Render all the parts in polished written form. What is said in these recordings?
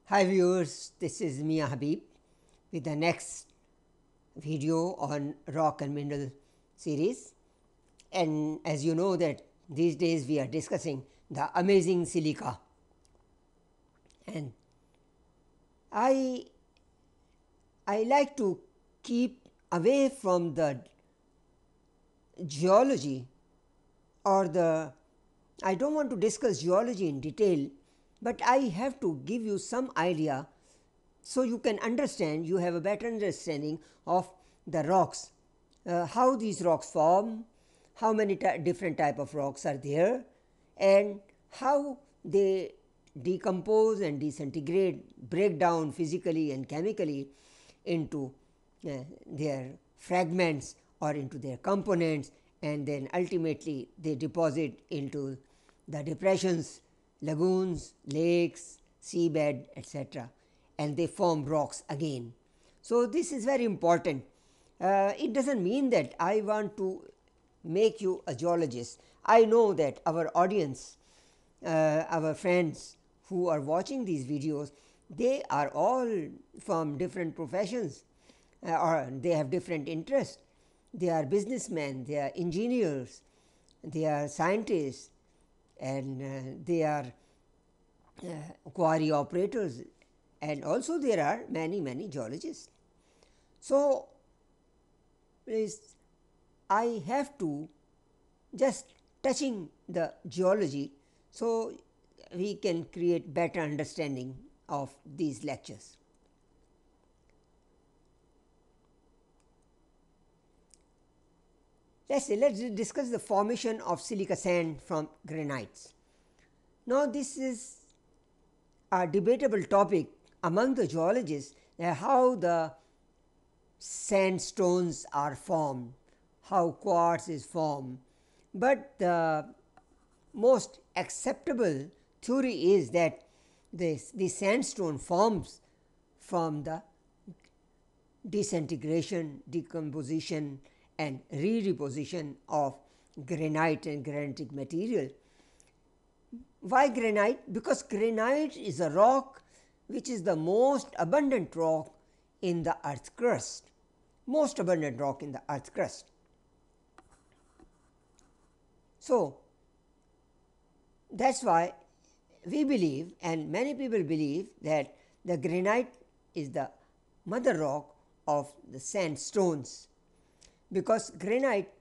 Hi viewers, this is Mia Habib with the next video on rock and mineral series. And as you know that these days we are discussing the amazing silica, and I like to keep away from the geology or the I don't want to discuss geology in detail, but I have to give you some idea so you can understand, you have a better understanding of the rocks, how these rocks form, how many different type of rocks are there, and how they decompose and disintegrate, break down physically and chemically into their fragments or into their components, and then ultimately they deposit into the depressions, lagoons, lakes, seabed, etc., and they form rocks again. So, this is very important. It does not mean that I want to make you a geologist. I know that our audience, our friends who are watching these videos, they are all from different professions, or they have different interests. They are businessmen, they are engineers, they are scientists, and they are quarry operators, and also there are many geologists. So, I have to just touching the geology, so we can create better understanding of these lectures. Let's discuss the formation of silica sand from granites. Now, this is a debatable topic among the geologists, how the sandstones are formed, how quartz is formed, but the most acceptable theory is that the sandstone forms from the disintegration, decomposition, and re-deposition of granite and granitic material. Why granite? Because granite is a rock which is the most abundant rock in the earth's crust, most abundant rock in the earth's crust. So, that is why we believe, and many people believe, that the granite is the mother rock of the sandstones, because granite,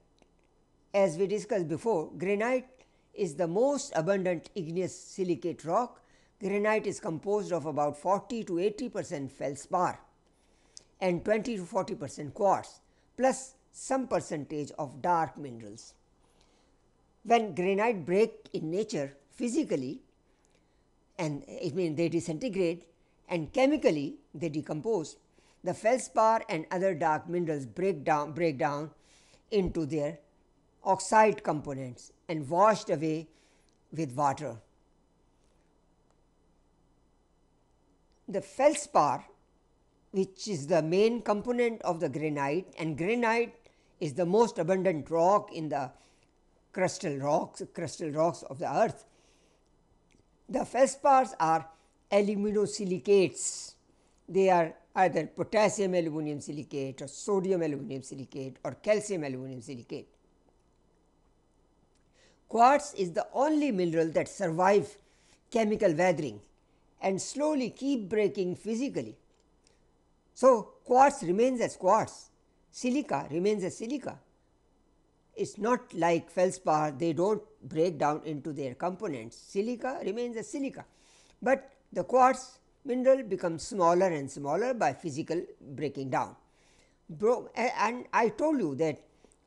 as we discussed before, granite is the most abundant igneous silicate rock. Granite is composed of about 40 to 80% feldspar and 20 to 40% quartz, plus some percentage of dark minerals. When granite break in nature physically, and it means they disintegrate, and chemically they decompose, the feldspar and other dark minerals break down into their oxide components and washed away with water. The feldspar, which is the main component of the granite, and granite is the most abundant rock in the crustal rocks of the earth. The feldspars are aluminosilicates. They are either potassium aluminum silicate or sodium aluminum silicate or calcium aluminum silicate. Quartz is the only mineral that survives chemical weathering and slowly keep breaking physically. So, quartz remains as quartz, silica remains as silica. It is not like feldspar, they do not break down into their components. Silica remains as silica, but the quartz mineral becomes smaller and smaller by physical breaking down. And I told you that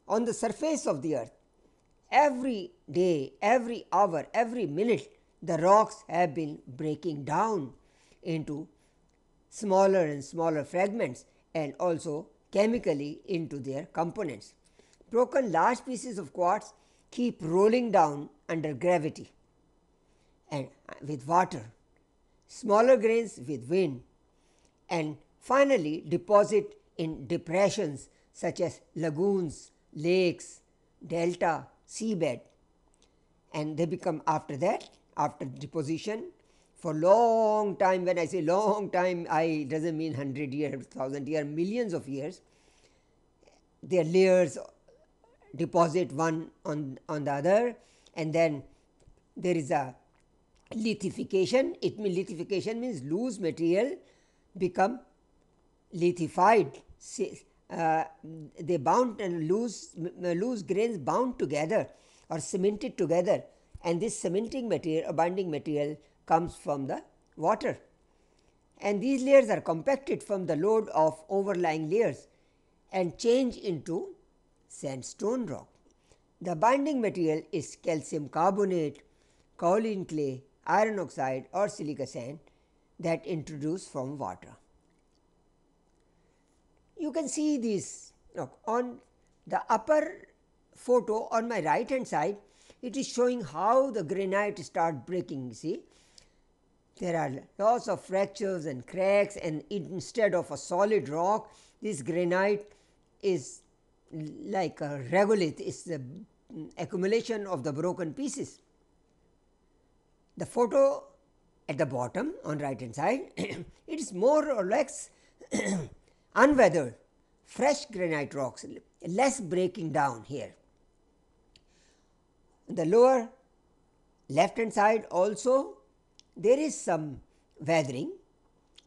on the surface of the earth, every day, every hour, every minute, the rocks have been breaking down into smaller and smaller fragments, and also chemically into their components. Broken large pieces of quartz keep rolling down under gravity and with water, smaller grains with wind, and finally deposit in depressions such as lagoons, lakes, delta, seabed, and they become, after that, after deposition, for long time. When I say long time, I doesn't mean 100 years, 1000 years, millions of years. Their layers deposit one on the other, and then there is a lithification. Lithification means loose material become lithified. They bound and loose grains bound together or cemented together, and this cementing material or binding material comes from the water, and these layers are compacted from the load of overlying layers and change into sandstone rock. The binding material is calcium carbonate, kaolin clay, iron oxide or silica sand that introduced from water. You can see these on the upper photo on my right hand side. It is showing how the granite start breaking. You see, there are lots of fractures and cracks, and instead of a solid rock, this granite is like a regolith. It's the accumulation of the broken pieces. The photo at the bottom on right hand side, it is more or less unweathered, fresh granite rocks, less breaking down here. The lower left hand side also there is some weathering,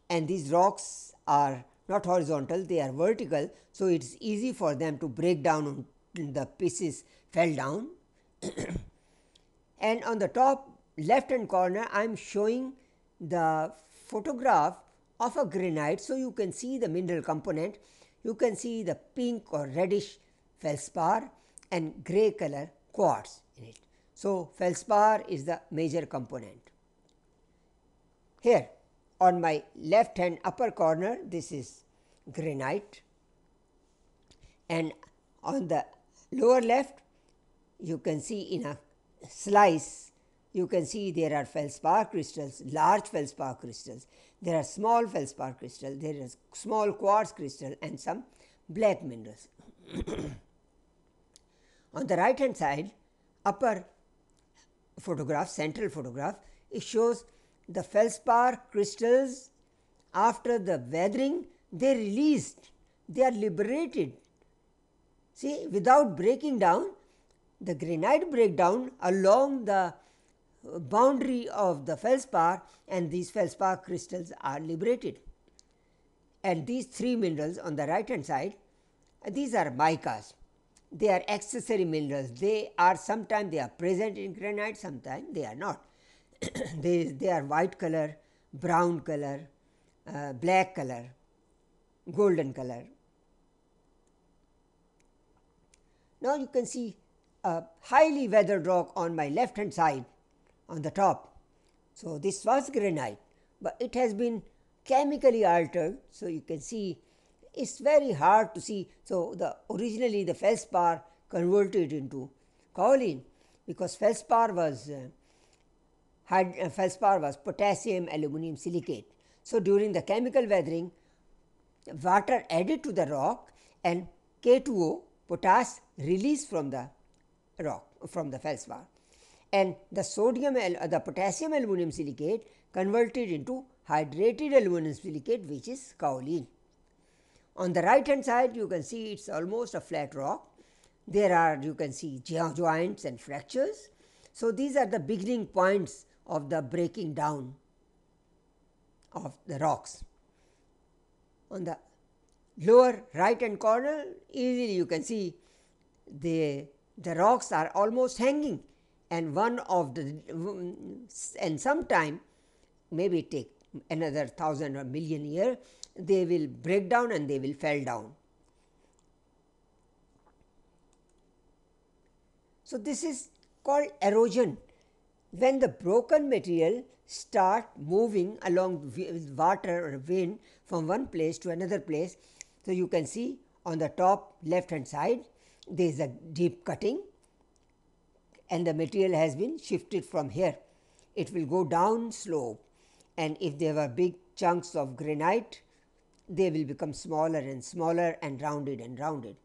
and these rocks are not horizontal, they are vertical, so it is easy for them to break down when the pieces fell down. And on the top left hand corner, I am showing the photograph of a granite. So, you can see the mineral component, you can see the pink or reddish feldspar and grey color quartz in it. So, feldspar is the major component. Here on my left hand upper corner, this is granite, and on the lower left you can see in a slice, you can see there are feldspar crystals, large feldspar crystals, there are small feldspar crystals, there is small quartz crystal and some black minerals. On the right hand side, upper photograph, central photograph, it shows the feldspar crystals. After the weathering, they released, they are liberated. See, without breaking down, the granite break down along the boundary of the feldspar, and these feldspar crystals are liberated. And these three minerals on the right hand side, these are micas. They are accessory minerals. They are sometimes they are present in granite, sometimes they are not. They are white color, brown color, black color, golden color. Now you can see a highly weathered rock on my left hand side on the top. So, this was granite, but it has been chemically altered. So, you can see it is very hard to see. So, originally the feldspar converted into kaolin, because feldspar was potassium aluminum silicate. So, during the chemical weathering, water added to the rock and K2O, potash, released from the rock, from the feldspar, and the potassium aluminum silicate converted into hydrated aluminum silicate, which is kaolin. On the right hand side, you can see it is almost a flat rock. There are, you can see, joints and fractures. So, these are the beginning points of the breaking down of the rocks. On the lower right hand corner, easily you can see the rocks are almost hanging, and one of the, and sometime, maybe take another 1000 or million year, they will break down and they will fall down. So, this is called erosion. When the broken material start moving along with water or wind from one place to another place. So, you can see on the top left hand side, there is a deep cutting and the material has been shifted from here. It will go down slope, and if there were big chunks of granite, they will become smaller and smaller and rounded and rounded.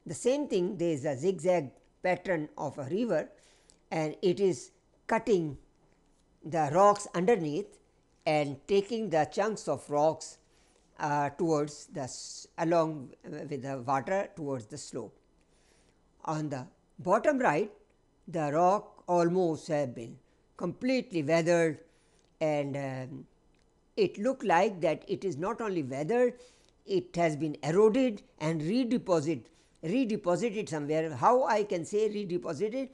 The same thing, there is a zigzag pattern of a river, and it is cutting the rocks underneath, and taking the chunks of rocks towards the along with the water towards the slope. On the bottom right, the rock almost have been completely weathered, and it looked like that it is not only weathered, it has been eroded and redeposited somewhere. How I can say redeposited?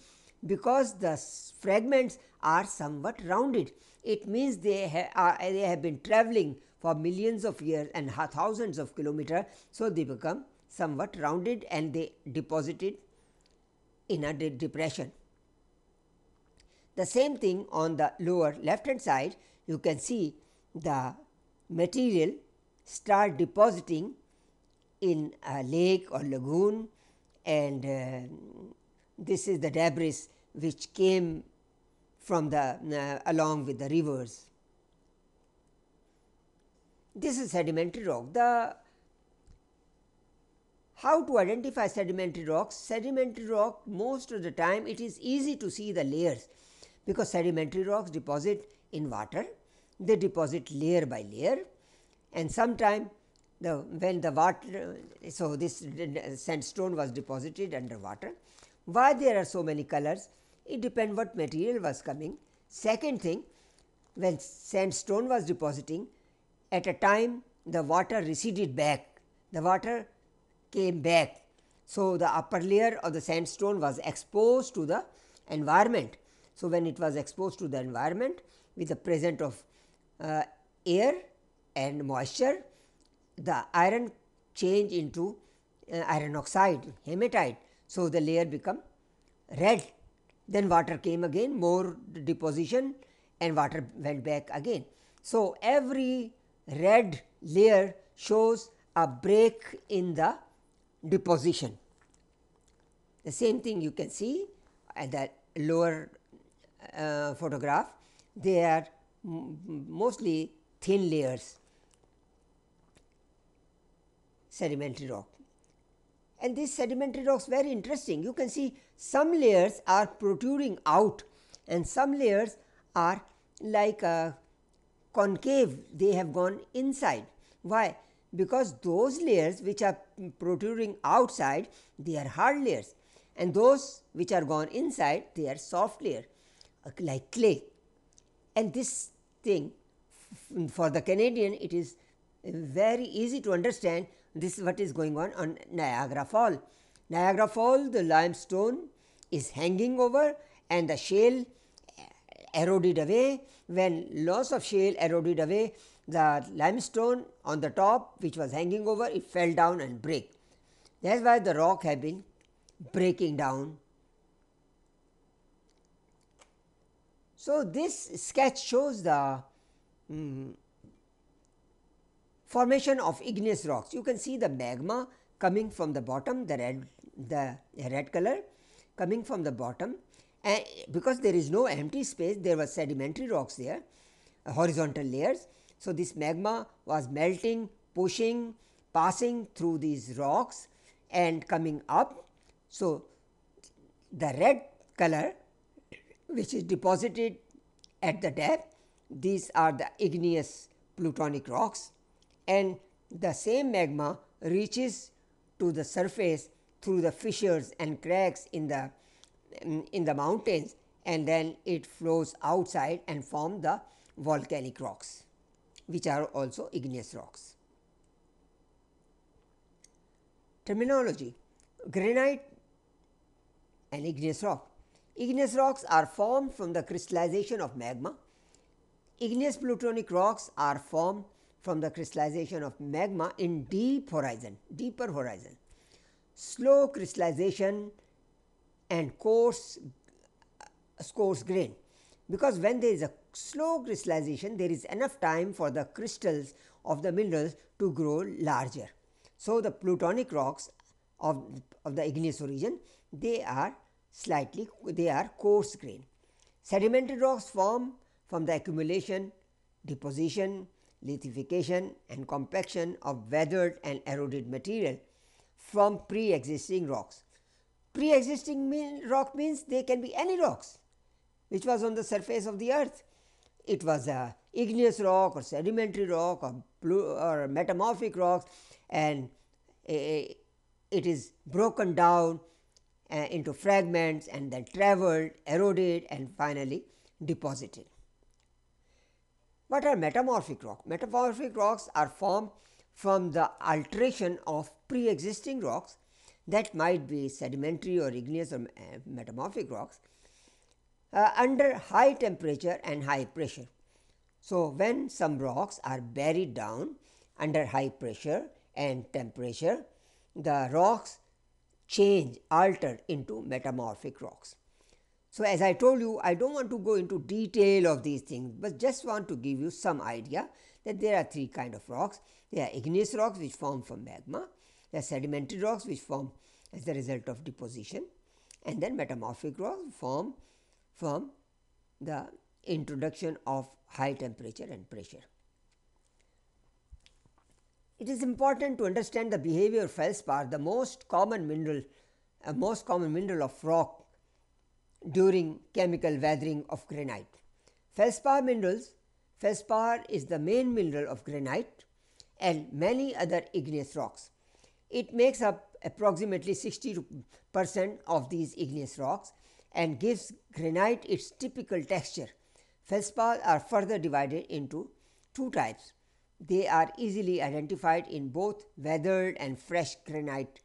Because the fragments are somewhat rounded. It means they have been traveling for millions of years and thousands of kilometers, so they become somewhat rounded and they deposited in a depression. The same thing on the lower left hand side, you can see the material start depositing in a lake or lagoon, and this is the debris which came from the along with the rivers. This is sedimentary rock. How to identify sedimentary rocks? Sedimentary rock, most of the time it is easy to see the layers, because sedimentary rocks deposit in water. They deposit layer by layer, and sometime when the water, so this sandstone was deposited under water. Why there are so many colors? It depends what material was coming. Second thing, when sandstone was depositing, at a time the water receded back, the water came back. So, the upper layer of the sandstone was exposed to the environment. So, when it was exposed to the environment with the presence of air and moisture, the iron changed into iron oxide, hematite. So, the layer become red. Then water came again, more deposition, and water went back again. So, every red layer shows a break in the deposition. The same thing you can see at the lower photograph. They are mostly thin layers, sedimentary rock. And these sedimentary rocks very interesting. You can see some layers are protruding out and some layers are like a concave, they have gone inside. Why? Because those layers which are protruding outside, they are hard layers, and those which are gone inside, they are soft layer like clay. And this thing for the Canadian, it is very easy to understand. This is what is going on Niagara Fall. Niagara Fall, the limestone is hanging over and the shale eroded away. When loss of shale eroded away, the limestone on the top which was hanging over, it fell down and break. That is why the rock have been breaking down. So, this sketch shows the formation of igneous rocks. You can see the magma coming from the bottom, the red color coming from the bottom, and because there is no empty space, there was sedimentary rocks there, horizontal layers. So, this magma was melting, pushing, passing through these rocks and coming up. So, the red color which is deposited at the depth, these are the igneous plutonic rocks, and the same magma reaches to the surface through the fissures and cracks in the mountains, and then it flows outside and form the volcanic rocks, which are also igneous rocks. Terminology: granite and igneous rock. Igneous rocks are formed from the crystallization of magma. Igneous plutonic rocks are formed from the crystallization of magma in deeper horizon. Slow crystallization and coarse grain, because when there is a slow crystallization, there is enough time for the crystals of the minerals to grow larger. So, the plutonic rocks of the igneous origin, they are coarse grain. Sedimentary rocks form from the accumulation, deposition, lithification and compaction of weathered and eroded material from pre-existing rocks. Pre-existing rock means they can be any rocks which was on the surface of the earth. It was a igneous rock or sedimentary rock or metamorphic rocks, and it is broken down into fragments and then traveled, eroded, and finally deposited. What are metamorphic rocks? Metamorphic rocks are formed from the alteration of pre-existing rocks that might be sedimentary or igneous or metamorphic rocks under high temperature and high pressure. So, when some rocks are buried down under high pressure and temperature, the rocks change, alter into metamorphic rocks. So, as I told you, I do not want to go into detail of these things, but just want to give you some idea that there are three kinds of rocks. There are igneous rocks which form from magma, there are sedimentary rocks which form as the result of deposition, and then metamorphic rocks form from the introduction of high temperature and pressure. It is important to understand the behavior of feldspar, the most common mineral of rock during chemical weathering of granite. Feldspar is the main mineral of granite and many other igneous rocks. It makes up approximately 60% of these igneous rocks and gives granite its typical texture. Feldspar are further divided into two types. They are easily identified in both weathered and fresh granite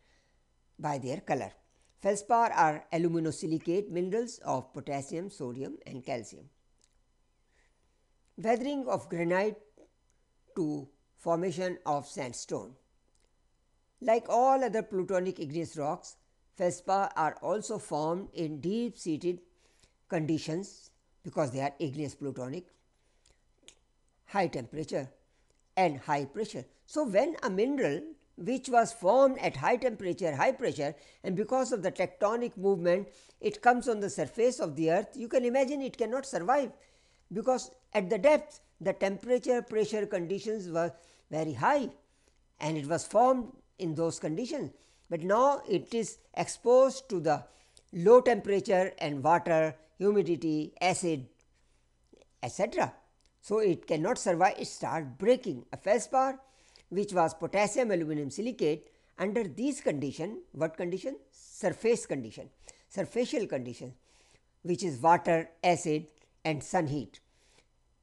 by their color. Feldspar are aluminosilicate minerals of potassium, sodium, and calcium. Weathering of granite to formation of sandstone. Like all other plutonic igneous rocks, feldspar are also formed in deep seated conditions because they are igneous plutonic, high temperature and high pressure. So, when a mineral which was formed at high temperature, high pressure, and because of the tectonic movement it comes on the surface of the earth, you can imagine it cannot survive, because at the depth the temperature pressure conditions were very high and it was formed in those conditions, but now it is exposed to the low temperature and water, humidity, acid, etc. So, it cannot survive, it starts breaking. A feldspar which was potassium aluminum silicate under these conditions, what condition? Surface condition, surfacial condition, which is water, acid and sun heat,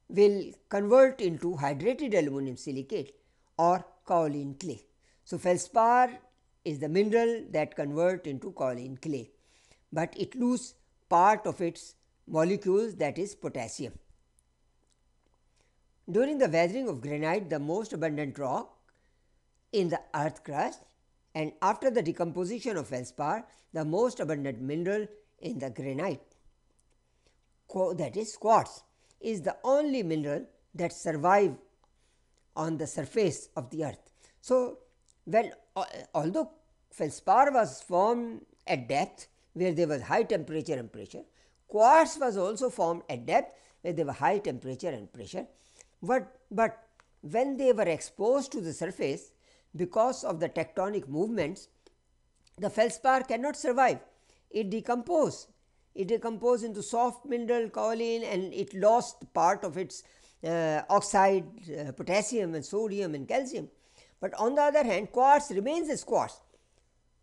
will convert into hydrated aluminum silicate or kaolin clay. So, feldspar is the mineral that convert into kaolin clay, but it loses part of its molecules, that is potassium. During the weathering of granite, the most abundant rock in the earth crust, and after the decomposition of feldspar, the most abundant mineral in the granite, that is quartz, is the only mineral that survive on the surface of the earth. So, although feldspar was formed at depth where there was high temperature and pressure, quartz was also formed at depth where there was high temperature and pressure, but when they were exposed to the surface because of the tectonic movements, the feldspar cannot survive. It decomposes into soft mineral kaolin, and it lost part of its oxide, potassium and sodium and calcium. But on the other hand, quartz remains as quartz.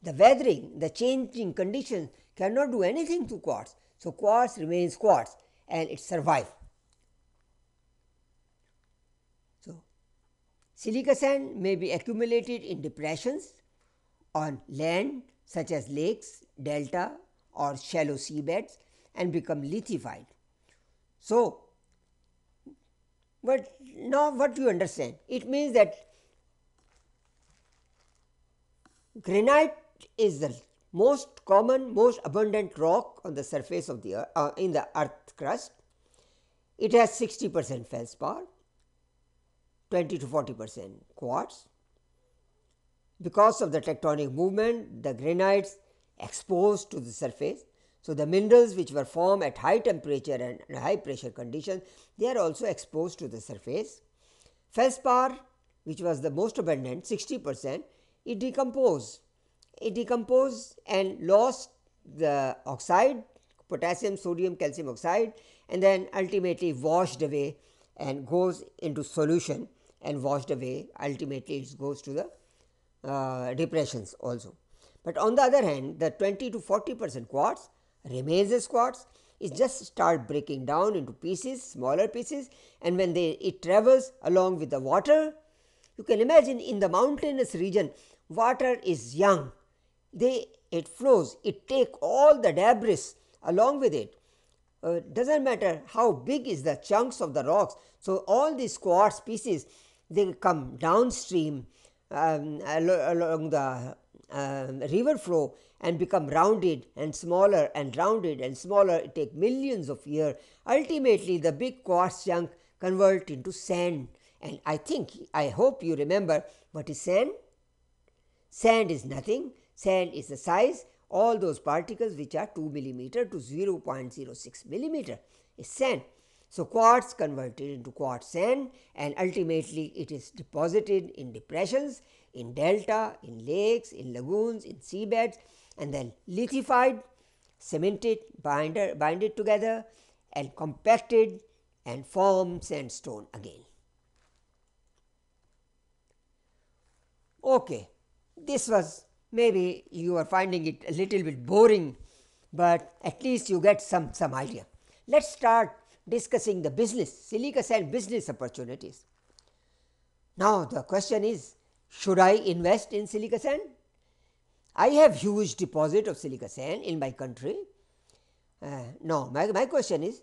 The weathering, the changing conditions cannot do anything to quartz. So, quartz remains quartz and it survives. So, silica sand may be accumulated in depressions on land such as lakes, delta or shallow seabeds and become lithified. So, but now what do you understand? It means that granite is the most common, most abundant rock on the surface of the earth, in the earth crust. It has 60% feldspar, 20 to 40% quartz. Because of the tectonic movement, the granites exposed to the surface. So, the minerals which were formed at high temperature and high pressure conditions, they are also exposed to the surface. Feldspar, which was the most abundant, 60%, it decomposed and lost the oxide, potassium, sodium, calcium oxide, and then ultimately washed away and goes into solution and washed away. Ultimately, it goes to the depressions also. But on the other hand, the 20 to 40% quartz remains as quartz. It just start breaking down into pieces, smaller pieces, and when it travels along with the water, you can imagine in the mountainous region, water is young. It flows, it take all the debris along with it. Doesn't matter how big is the chunks of the rocks. So all these quartz pieces, they come downstream along the river flow and become rounded and smaller and rounded and smaller. It takes millions of years. Ultimately, the big quartz chunk convert into sand. And I hope you remember what is sand. Sand is nothing. Sand is the size. All those particles which are 2 millimeter to 0.06 millimeter is sand. So quartz converted into quartz sand, and ultimately it is deposited in depressions, in delta, in lakes, in lagoons, in seabeds, and then lithified, cemented, binded together, and compacted and form sandstone again. Okay, this was, maybe you are finding it a little bit boring, but at least you get some idea. Let's start discussing the business, silica sand business opportunities. Now the question is, should I invest in silica sand? I have huge deposit of silica sand in my country. No, my question is,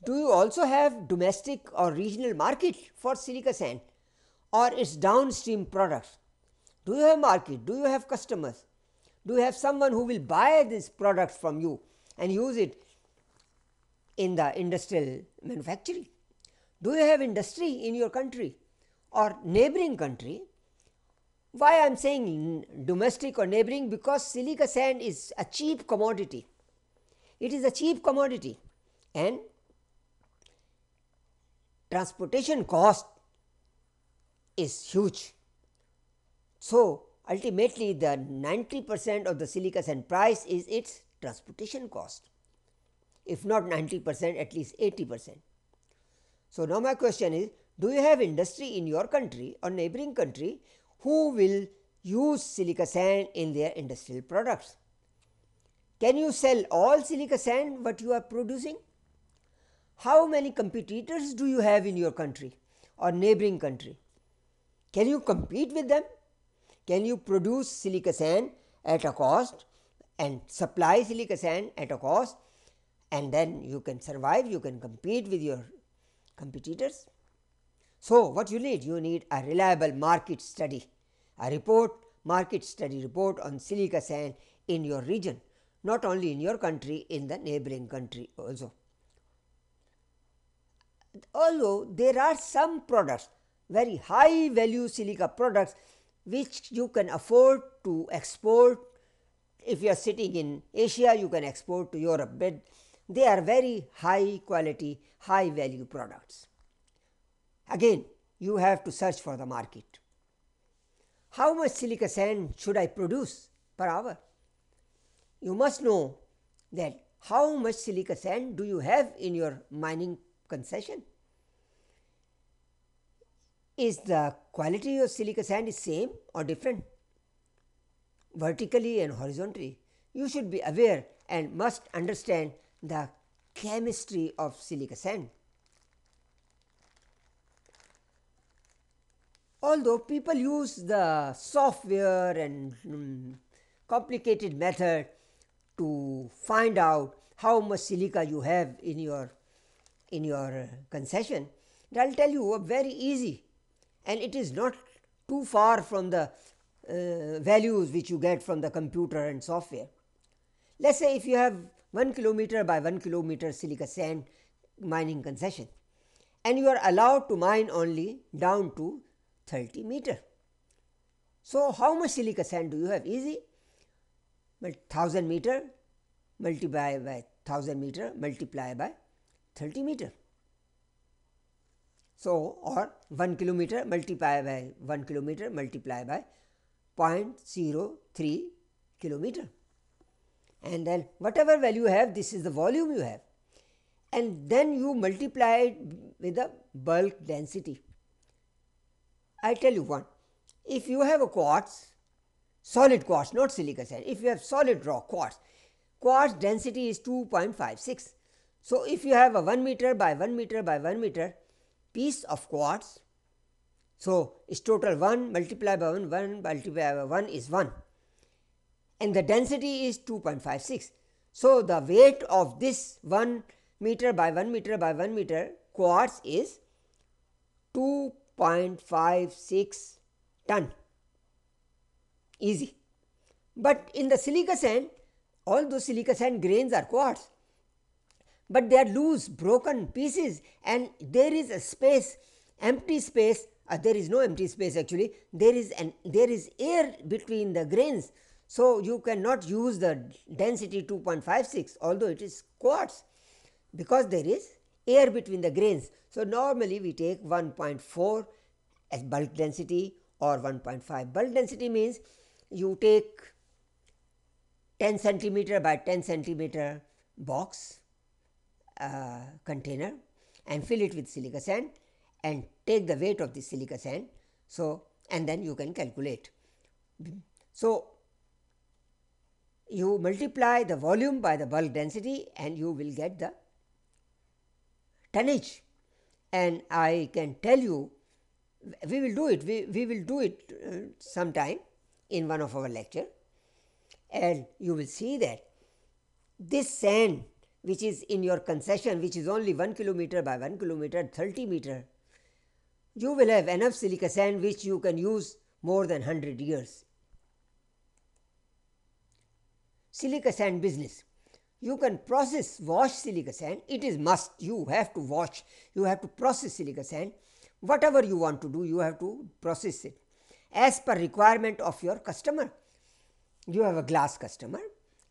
do you also have domestic or regional market for silica sand or its downstream products? Do you have market? Do you have customers? Do you have someone who will buy these products from you and use it in the industrial manufacturing? Do you have industry in your country or neighboring country? Why I am saying domestic or neighboring? Because silica sand is a cheap commodity. It is a cheap commodity, and transportation cost is huge. So ultimately, the 90% of the silica sand price is its transportation cost. If not 90%, at least 80%. So now my question is, do you have industry in your country or neighboring country who will use silica sand in their industrial products? Can you sell all silica sand what you are producing? How many competitors do you have in your country or neighboring country? Can you compete with them? Can you produce silica sand at a cost and supply silica sand at a cost, and then you can survive, you can compete with your competitors? So what you need? You need a reliable market study, a report, market study report on silica sand in your region, not only in your country, in the neighboring country also. Although there are some products, very high value silica products, which you can afford to export. If you are sitting in Asia, you can export to Europe, but they are very high quality, high value products. Again, you have to search for the market. How much silica sand should I produce per hour? You must know that how much silica sand do you have in your mining concession? Is the quality of silica sand is same or different? Vertically and horizontally, you should be aware and must understand the chemistry of silica sand. Although people use the software and complicated method to find out how much silica you have in your concession, I will tell you a very easy, and it is not too far from the values which you get from the computer and software. Let us say if you have 1 kilometer by 1 kilometer silica sand mining concession, and you are allowed to mine only down to 30 meter. So how much silica sand do you have? Easy. 1000 meter multiply by 1000 meter multiply by 30 meter. So, or 1 kilometer multiply by 1 kilometer multiply by 0.03 kilometer, and then whatever value you have, this is the volume you have, and then you multiply it with the bulk density. I tell you one, if you have a quartz, solid quartz, not silica sand, if you have solid rock quartz, quartz density is 2.56. So, if you have a 1 meter by 1 meter by 1 meter piece of quartz, so its total 1 multiplied by 1 multiplied by 1 is 1, and the density is 2.56. So, the weight of this 1 meter by 1 meter by 1 meter quartz is 2.56 ton, easy. But in the silica sand, all those silica sand grains are quartz, but they are loose broken pieces, and there is a space, empty space. There is no empty space actually, there is air between the grains. So, you cannot use the density 2.56 although it is quartz, because there is air between the grains. So, normally we take 1.4 as bulk density or 1.5. Bulk density means you take 10 centimeter by 10 centimeter box container and fill it with silica sand and take the weight of the silica sand. So, and then you can calculate. So, you multiply the volume by the bulk density and you will get the tonnage, and I can tell you, we will do it, we will do it sometime in one of our lecture, and you will see that this sand which is in your concession, which is only 1 kilometer by 1 kilometer, 30 meter, you will have enough silica sand which you can use more than 100 years. Silica sand business. You can wash silica sand. It is must, you have to wash, you have to process silica sand. Whatever you want to do, you have to process it as per requirement of your customer. You have a glass customer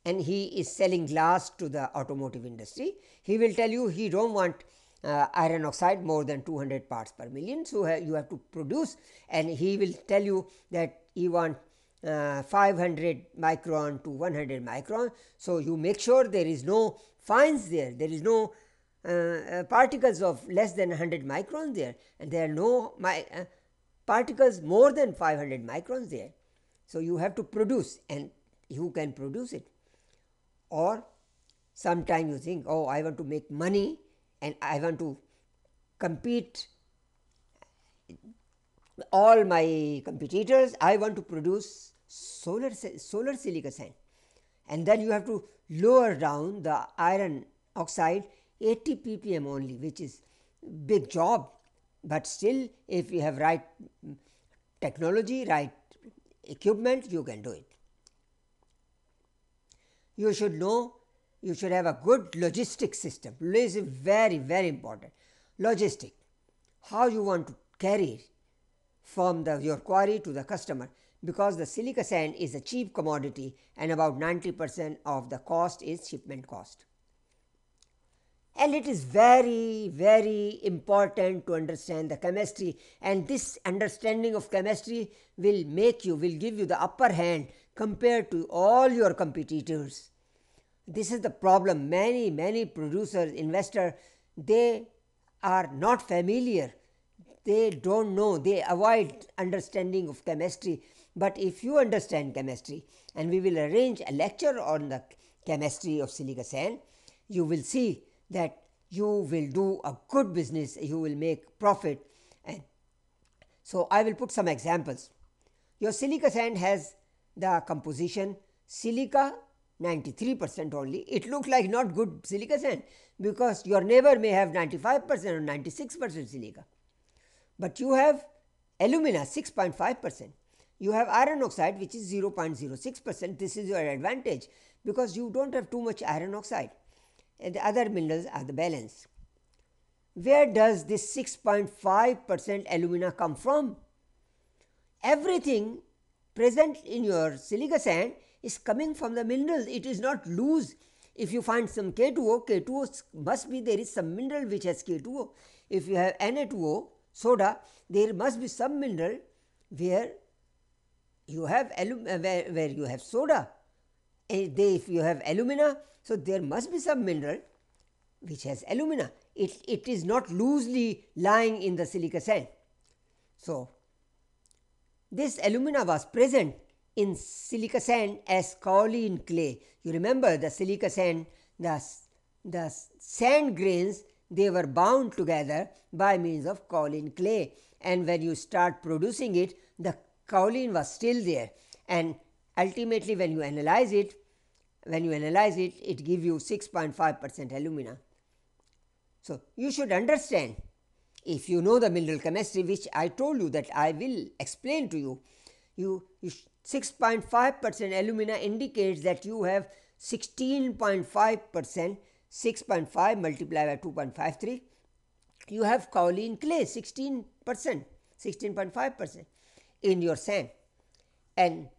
and he is selling glass to the automotive industry. He will tell you he don't want iron oxide more than 200 parts per million. So, you have to produce, and he will tell you that he want 500 micron to 100 micron. So, you make sure there is no fines there, there is no particles of less than 100 microns there, and there are no particles more than 500 microns there. So, you have to produce, and you can produce it. Or sometimes you think, oh, I want to make money and I want to compete all my competitors, I want to produce solar silica sand, and then you have to lower down the iron oxide 80 ppm only, which is big job, but still if you have right technology, right equipment, you can do it. You should know, you should have a good logistic system. This is very, very important. Logistic, how you want to carry it from your quarry to the customer, because the silica sand is a cheap commodity and about 90% of the cost is shipment cost. And it is very, very important to understand the chemistry, and this understanding of chemistry will give you the upper hand compared to all your competitors. This is the problem. Many producers, investors, they are not familiar. They don't know, they avoid understanding of chemistry. But if you understand chemistry, and we will arrange a lecture on the chemistry of silica sand, you will see that you will do a good business, you will make profit. And so, I will put some examples. Your silica sand has the composition silica 93% only. It looks like not good silica sand, because your neighbor may have 95% or 96% silica. But you have alumina 6.5%, you have iron oxide which is 0.06%. This is your advantage, because you don't have too much iron oxide, and the other minerals are the balance. Where does this 6.5% alumina come from? Everything present in your silica sand is coming from the minerals. It is not loose. If you find some K2O must be, there is some mineral which has K2O. If you have Na2O, soda, there must be some mineral where you have where you have soda. If you have alumina, so there must be some mineral which has alumina. it is not loosely lying in the silica sand. So, this alumina was present in silica sand as kaolin clay. You remember the silica sand, the sand grains, they were bound together by means of kaolin clay, and when you start producing it, the kaolin was still there, and ultimately when you analyze it, it gives you 6.5% alumina. So, you should understand, if you know the mineral chemistry, which I told you that I will explain to you, 6.5% alumina indicates that you have 16.5%, 6.5 multiplied by 2.53, you have kaolin clay 16%, 16.5% in your sand. An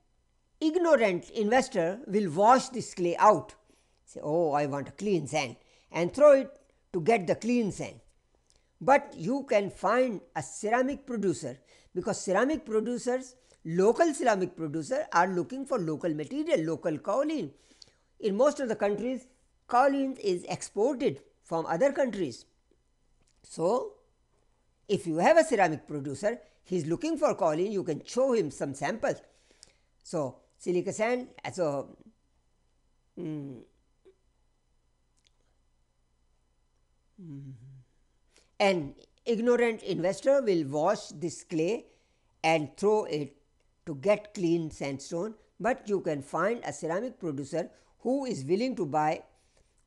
ignorant investor will wash this clay out, say, oh, I want a clean sand, and throw it to get the clean sand. But you can find a ceramic producer, because ceramic producers, local ceramic producers, are looking for local material, local kaolin. In most of the countries, kaolin is exported from other countries. So, if you have a ceramic producer, he is looking for kaolin, you can show him some samples. So, silica sand, an ignorant investor will wash this clay and throw it to get clean sandstone, but you can find a ceramic producer who is willing to buy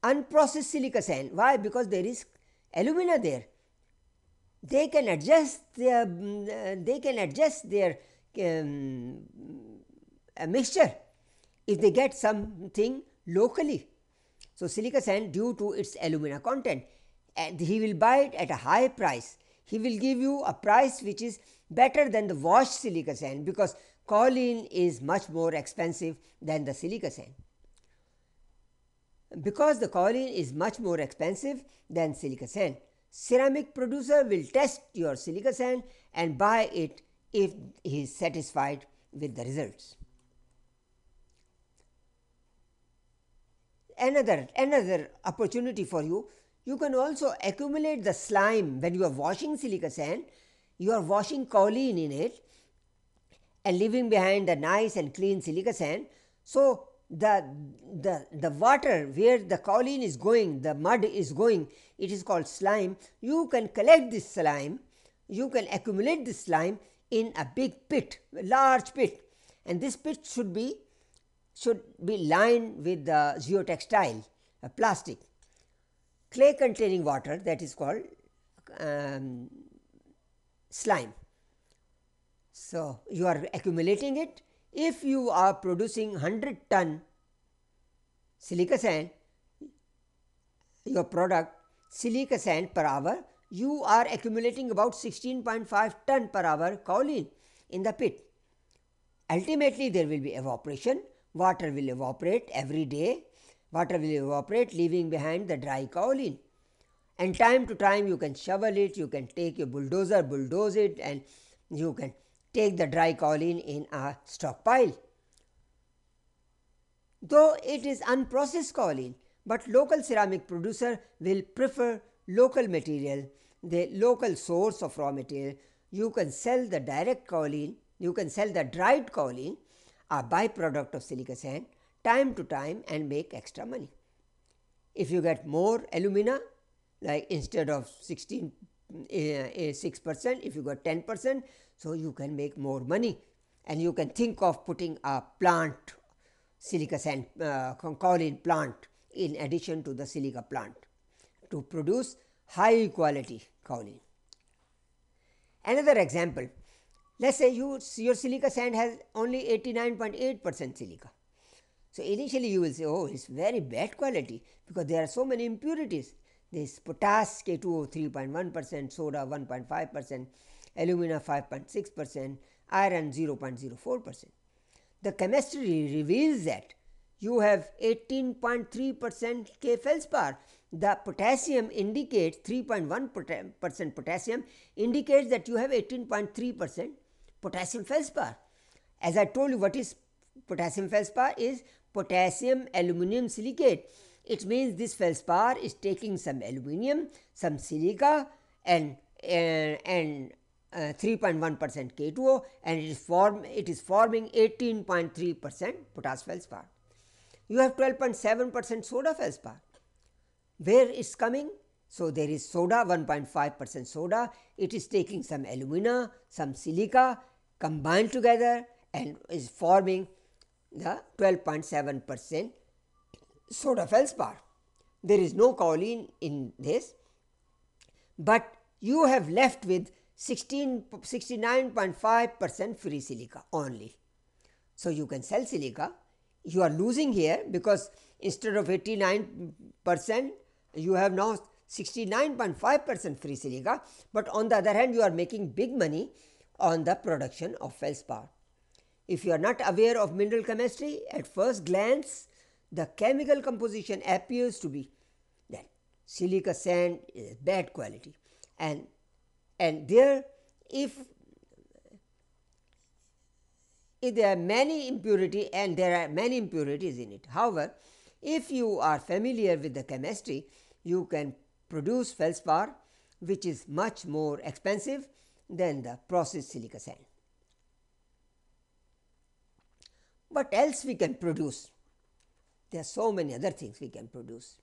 unprocessed silica sand. Why? Because there is alumina there. They can adjust their mixture if they get something locally. So, silica sand, due to its alumina content, and he will buy it at a high price. He will give you a price which is better than the washed silica sand, because kaolin is much more expensive than the silica sand. Because the kaolin is much more expensive than silica sand, ceramic producer will test your silica sand and buy it if he is satisfied with the results. Another opportunity for you, you can also accumulate the slime. When you are washing silica sand, you are washing kaolin in it and leaving behind the nice and clean silica sand. So, the water where the kaolin is going, the mud is going, it is called slime. You can collect this slime, you can accumulate this slime in a big pit, a large pit, and this pit should be lined with the geotextile, plastic, clay containing water, that is called slime. So, you are accumulating it. If you are producing 100 ton silica sand, your product silica sand per hour, you are accumulating about 16.5 ton per hour kaolin in the pit. Ultimately, there will be evaporation. Water will evaporate every day. Water will evaporate, leaving behind the dry kaolin. And time to time, you can shovel it, you can take your bulldozer, bulldoze it, and you can take the dry kaolin in a stockpile. Though it is unprocessed kaolin, but local ceramic producer will prefer local material, the local source of raw material. You can sell the direct kaolin, you can sell the dried kaolin, a byproduct of silica sand, time to time, and make extra money. If you get more alumina, like instead of 6%, if you got 10%, so you can make more money, and you can think of putting a plant, silica sand kaolin plant, in addition to the silica plant, to produce high quality kaolin. Another example, let's say your silica sand has only 89.8% silica. So, initially you will say, oh, it is very bad quality, because there are so many impurities. This potash K2O 3.1%, soda 1.5%, alumina 5.6%, iron 0.04%. The chemistry reveals that you have 18.3% K feldspar. The potassium indicates 3.1% potassium indicates that you have 18.3% potassium feldspar. As I told you, what is potassium feldspar? Is potassium aluminum silicate. it means this feldspar is taking some aluminum, some silica, and 3.1% K2O, and it is forming 18.3% potash feldspar. You have 12.7% soda feldspar. Where it's coming? So there is soda, 1.5% soda. It is taking some alumina, some silica combined together and is forming the 12.7% soda feldspar. There is no kaolin in this, but you have left with 69.5% free silica only. So you can sell silica. You are losing here because instead of 89%, you have now 69.5% free silica, but on the other hand, you are making big money on the production of feldspar. If you are not aware of mineral chemistry, at first glance, the chemical composition appears to be that silica sand is bad quality, and there if there are many impurities and there are many impurities in it. However, if you are familiar with the chemistry, you can produce feldspar which is much more expensive than the processed silica sand. What else we can produce? There are so many other things we can produce.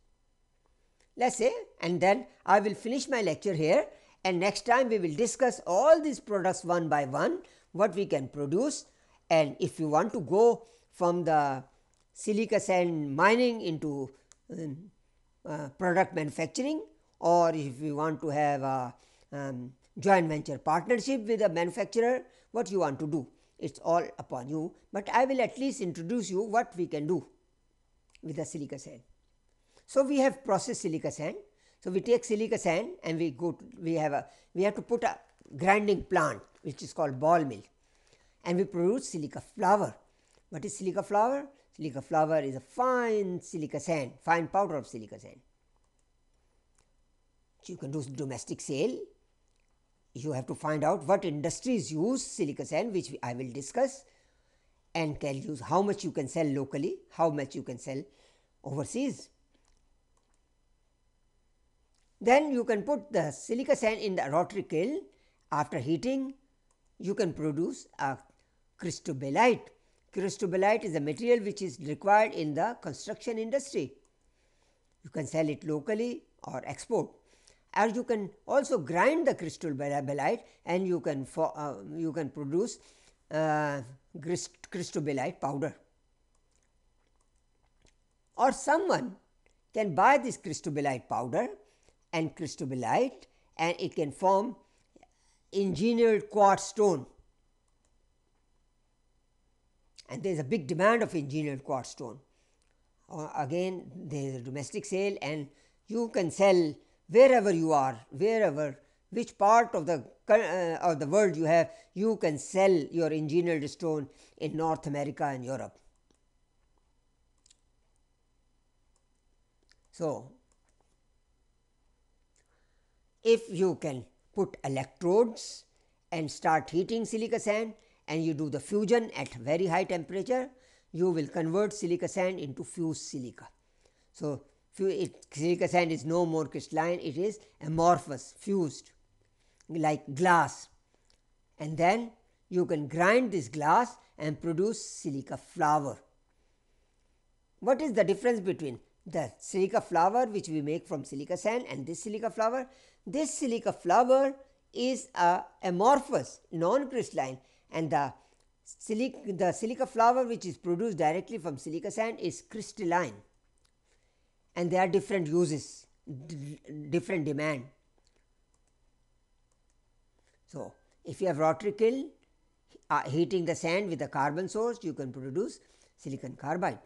Let's say, and then I will finish my lecture here, and next time we will discuss all these products one by one, what we can produce. And if you want to go from the silica sand mining into product manufacturing, or if you want to have a joint venture partnership with a manufacturer, what you want to do, it's all upon you, but I will at least introduce you what we can do with the silica sand. So we have processed silica sand. So we take silica sand and we have to put a grinding plant which is called ball mill, and we produce silica flour. What is silica flour? Silica flour is a fine silica sand, fine powder of silica sand. You can do domestic sale. You have to find out what industries use silica sand, which I will discuss, and tell you how much you can sell locally, how much you can sell overseas. Then you can put the silica sand in the rotary kiln. After heating, you can produce a cristobalite. Cristobalite is a material which is required in the construction industry. You can sell it locally or export. Or you can also grind the cristobalite and you can produce cristobalite powder. Or someone can buy this cristobalite powder and cristobalite, and it can form engineered quartz stone. And there is a big demand of engineered quartz stone. Again, there is a domestic sale, and you can sell wherever you are, which part of the world you have, you can sell your engineered stone in North America and Europe. So, if you can put electrodes and start heating silica sand, and you do the fusion at very high temperature, you will convert silica sand into fused silica. So, silica sand is no more crystalline, it is amorphous, fused like glass, and then you can grind this glass and produce silica flour. What is the difference between the silica flour which we make from silica sand and this silica flour? This silica flour is amorphous, non-crystalline, and the silica flour which is produced directly from silica sand is crystalline, and there are different uses, different demand. So, if you have rotary kiln heating the sand with a carbon source, you can produce silicon carbide.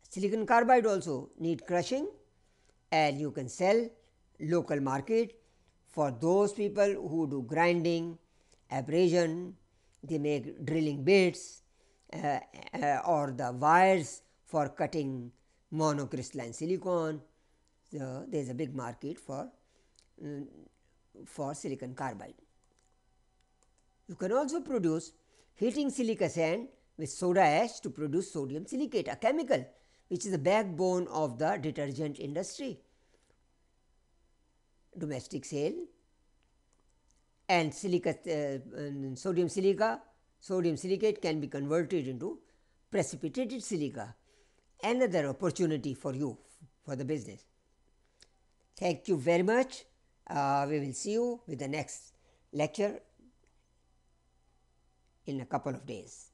Silicon carbide also need crushing, and you can sell local market for those people who do grinding, abrasion, they make drilling bits or the wires for cutting monocrystalline silicon. So, there is a big market for silicon carbide. You can also produce heating silica sand with soda ash to produce sodium silicate, a chemical which is the backbone of the detergent industry. Domestic sale, and silica, sodium silica, sodium silicate can be converted into precipitated silica. Another opportunity for you for the business. Thank you very much. We will see you with the next lecture in a couple of days.